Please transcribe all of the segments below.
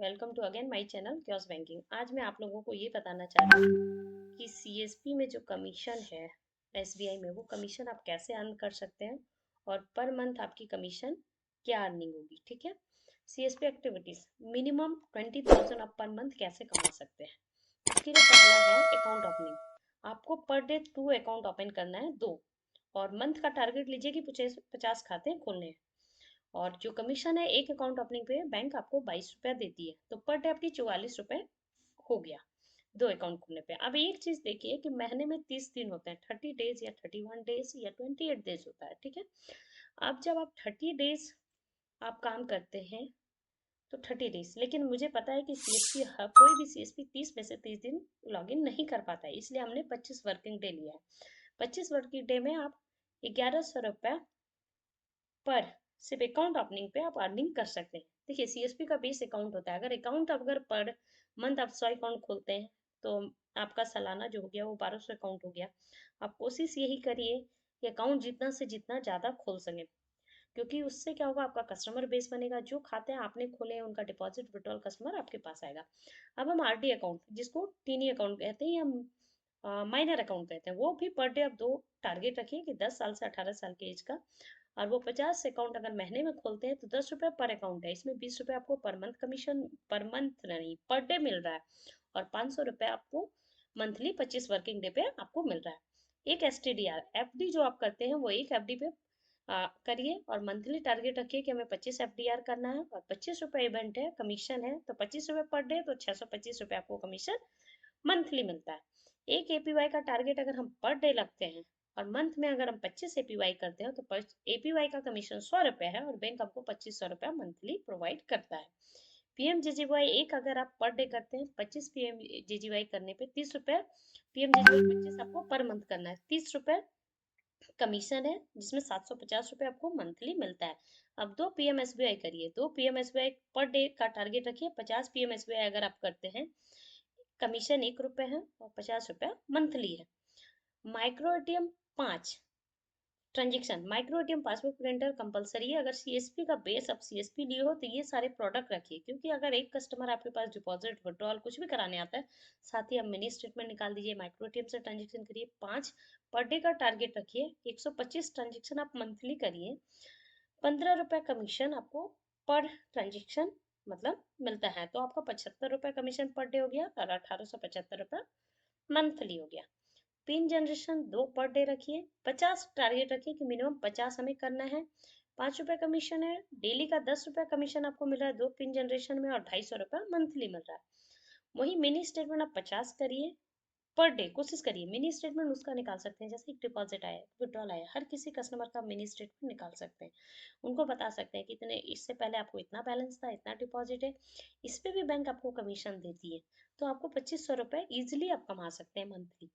Welcome to again my channel क्योस banking. आज मैं आप लोगों को ये बताना चाह रही हूँ कि सीएसपी में जो कमीशन है एसबीआई में, वो कमीशन आप कैसे अर्न कर सकते हैं और पर मंथ आपकी कमीशन क्या अर्निंग होगी। ठीक है। सीएसपी एक्टिविटीज मिनिमम 20,000 आप पर मंथ कैसे कमा सकते हैं। इसके लिए पहला है अकाउंट ओपनिंग। आपको पर डे 2 अकाउंट ओपन करना है, 2। और मंथ का टारगेट लीजिए कि 50 खाते खोलने हैं। और जो कमीशन है एक अकाउंट ओपनिंग पे बैंक आपको 22 रुपया देती है, तो पर डे आपकी 44 रुपये हो गया 2 अकाउंट खोलने पे। अब एक चीज देखिए कि महीने में 30 दिन होते हैं, 30 डेज या 31 डेज या 28 डेज होता है। ठीक है। अब जब आप 30 डेज आप काम करते हैं तो 30 डेज, लेकिन मुझे पता है कि सीएसपी कोई भी सीएसपी 30 में से 30 दिन लॉग इन नहीं कर पाता है, इसलिए हमने 25 वर्किंग डे लिया है। 25 वर्किंग डे में आप 1100 रुपया पर सिर्फ अकाउंट ओपनिंग पे आप अर्निंग कर सकते हैं। देखिए सीएसपी का बेस अकाउंट होता है, अगर पर मंथ आप 100 अकाउंट खोलते हैं तो आपका सालाना जो हो गया वो 1200 अकाउंट हो गया। आप कोशिश यही करिए कि अकाउंट जितना से जितना ज़्यादा खोल सकें, क्योंकि उससे क्या होगा, आपका कस्टमर बेस बनेगा। जो खाते हैं आपने खोले हैं उनका डिपॉजिट विड्रॉल कस्टमर आपके पास आएगा। अब हम आरडी अकाउंट, जिसको टीनी अकाउंट कहते हैं या माइनर अकाउंट कहते हैं, वो भी पर डे आप 2 टारगेट रखिए कि 10 साल से 18 साल के एज का। और वो 50 अकाउंट अगर महीने में खोलते हैं तो 10 रुपये पर अकाउंट है, इसमें 20 रुपये आपको per month commission, per month नहीं पर डे मिल रहा है। और 500 रुपये आपको मंथली 25 वर्किंग डे पे आपको मिल रहा है। एक S T D R F D जो आप करते हैं वो एक एफ डी पे करिए और मंथली टारगेट रखिए कि हमें 25 एफ डी आर करना है। और 25 रुपये इवेंट है, कमीशन है, तो 25 रुपये पर डे, तो 625 रुपये आपको कमीशन मंथली मिलता है। एक एपीवाई का टारगेट अगर हम पर डे लगते हैं और मंथ में अगर हम 25 एपीवाई करते हैं तो एपीवाई का कमीशन 100 रुपये है और बैंक आपको 2500 रुपया मंथली प्रोवाइड करता है। पीएमजेजेवाई एक अगर आप पर डे करते हैं, 25 पीएमजेजेवाई करने पे 30 रुपये, पीएमजेजेवाई 25 आपको पर मंथ करना है, 30 रुपये कमीशन है, जिसमें 750 रुपये आपको मंथली मिलता है। अब 2 पीएमएसबीआई करिए, 2 पीएमएसबीआई पर डे का टारगेट रखिए। 50 पीएमएसबीआई अगर आप करते हैं, कमीशन 1 रुपये है और 50 रुपया मंथली है। Micro ATM 5 transaction, micro ATM passbook printer compulsory है। अगर सीएसपी का बेस आप सीएसपी लिए हो तो ये सारे प्रोडक्ट रखिए, क्योंकि अगर एक कस्टमर आपके पास डिपॉजिट विड्रॉल कुछ भी कराने आता है, साथ ही आप मिनी स्टेटमेंट निकाल दीजिए, माइक्रो एटीएम से ट्रांजेक्शन करिए। 5 पर डे का टारगेट रखिए, 125 ट्रांजेक्शन आप मंथली करिए। 15 रुपये कमीशन आपको पर ट्रांजेक्शन मतलब मिलता है, तो आपका 75 रुपये कमीशन पर डे हो गया और 1875 रुपये मंथली हो गया। पिन जनरेशन 2 पर डे रखिए, 50 टारगेट रखिए कि मिनिमम 50 हमें करना है। 5 रुपये कमीशन है, डेली का 10 रुपये कमीशन आपको मिल रहा है 2 पिन जनरेशन में, और 250 रुपये मंथली मिल रहा है। वही मिनी स्टेटमेंट आप 50 करिए पर डे, कोशिश करिए। मिनी स्टेटमेंट उसका निकाल सकते हैं जैसे एक डिपॉजिट आया, विड्रॉल आया, हर किसी कस्टमर का मिनी स्टेटमेंट निकाल सकते हैं। उनको बता सकते हैं कि इतने, इससे पहले आपको इतना बैलेंस था, इतना डिपॉजिट है, इस पे भी बैंक आपको कमीशन देती है, तो आपको 2500 रुपये ईजिली आप कमा सकते हैं मंथली।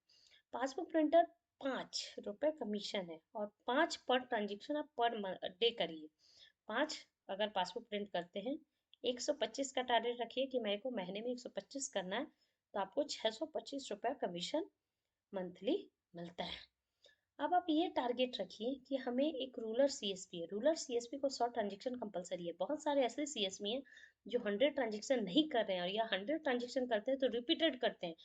पासबुक प्रिंटर 5 रुपये कमीशन है और 5 पर ट्रांजेक्शन आप पर डे करिए। 5 अगर पासबुक प्रिंट करते हैं, 125 का टारगेट रखिए कि मेरे को महीने में 125 करना है, तो आपको 625 रुपया कमीशन मंथली मिलता है। अब आप ये टारगेट रखिए कि हमें एक रूलर सीएसपी है, रूलर सीएसपी को 100 ट्रांजेक्शन कंपलसरी है। बहुत सारे ऐसे सीएसपी हैं जो 100 ट्रांजेक्शन नहीं कर रहे हैं, और या 100 ट्रांजेक्शन करते हैं तो रिपीटेड करते हैं,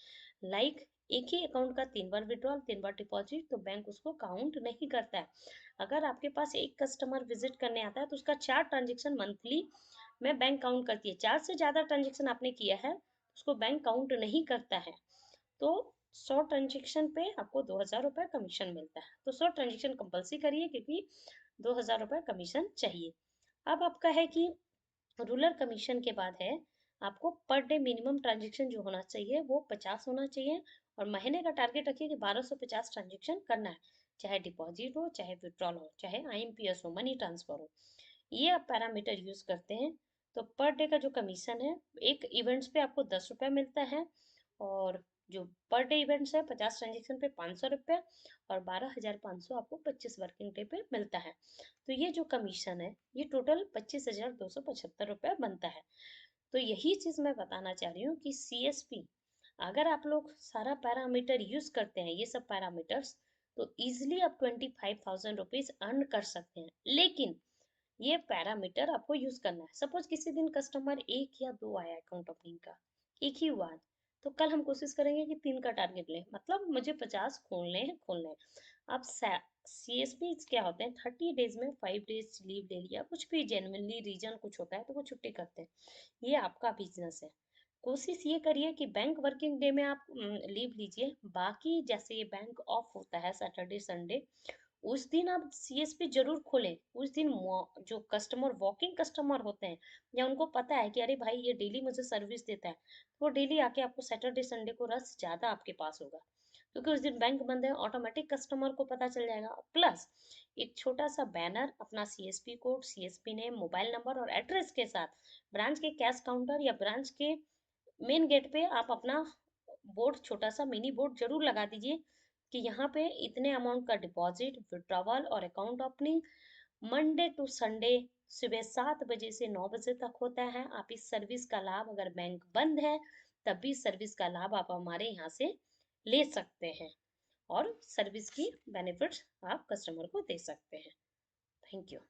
लाइक एक ही अकाउंट का 3 बार विड्रॉल, 3 बार डिपॉजिट, तो बैंक उसको काउंट नहीं करता है। अगर आपके पास एक कस्टमर विजिट करने आता है तो उसका 4 ट्रांजेक्शन मंथली में बैंक काउंट करती है। 4 से ज़्यादा ट्रांजेक्शन आपने किया है उसको बैंक काउंट नहीं करता है। तो 100 ट्रांजेक्शन पे आपको 2000 रुपये कमीशन मिलता है, तो 100 ट्रांजेक्शन कंपल्सरी करिए क्योंकि 2000 रुपये कमीशन चाहिए। अब आपका है कि रूलर कमीशन के बाद है आपको पर डे मिनिमम ट्रांजेक्शन जो होना चाहिए वो 50 होना चाहिए, और महीने का टारगेट रखिए कि 1250 ट्रांजेक्शन करना है, चाहे डिपॉजिट हो, चाहे विड्रॉल हो, चाहे आईएमपीएस हो, मनी ट्रांसफर हो। ये आप पैरामीटर यूज करते हैं तो पर डे का जो कमीशन है, एक इवेंट्स पे आपको 10 रुपया मिलता है, और जो पर डे इवेंट्स है 50 ट्रांजेक्शन पे 500 रुपया, और 12,500 आपको 25 वर्किंग डे पे मिलता है। तो ये जो कमीशन है ये टोटल 25,275 रुपया बनता है। तो यही चीज़ मैं बताना चाह रही हूँ कि सीएसपी अगर आप लोग सारा पैरामीटर यूज करते हैं, ये सब पैरामीटर्स, तो इजिली आप 25,000 रुपीज अर्न कर सकते हैं। लेकिन ये पैरामीटर आपको यूज करना है। सपोज किसी दिन कस्टमर एक या दो आया अकाउंट ओपनिंग का, एक ही हुआ, तो कल हम कोशिश करेंगे कि 3 का टारगेट लें, मतलब मुझे 50 खोलने हैं। अब सीएसपी क्या होते हैं, 30 डेज में 5 डेज लीव ले लिया, कुछ भी जेन्युइनली रीजन कुछ होता है तो वो छुट्टी करते हैं। ये आपका बिजनेस है। कोशिश ये करिए कि बैंक वर्किंग डे में आप लीव लीजिए। बाकी जैसे ये बैंक ऑफ होता है सैटरडे संडे, उस दिन आप सीएसपी जरूर खोलें। उस दिन जो कस्टमर वॉकिंग कस्टमर होते हैं, या उनको पता है कि अरे भाई ये डेली मुझे सर्विस देता है, तो वो डेली आके आपको सैटरडे संडे को रश ज्यादा आपके पास होगा, क्योंकि उस दिन बैंक बंद है, ऑटोमेटिक कस्टमर को पता चल जाएगा। प्लस एक छोटा सा बैनर अपना CSP code, CSP name, mobile number और एड्रेस के साथ ब्रांच के कैश काउंटर या ब्रांच के मेन गेट पे आप अपना बोर्ड, छोटा सा मिनी बोर्ड जरूर लगा दीजिए कि यहाँ पे इतने अमाउंट का डिपॉजिट, विड्रॉवल और account opening Monday to Sunday सुबह 7 बजे से 9 बजे तक होता है। आप इस सर्विस का लाभ, अगर बैंक बंद है तब भी सर्विस का लाभ आप हमारे यहाँ से ले सकते हैं, और सर्विस की बेनिफिट्स आप कस्टमर को दे सकते हैं। Thank you.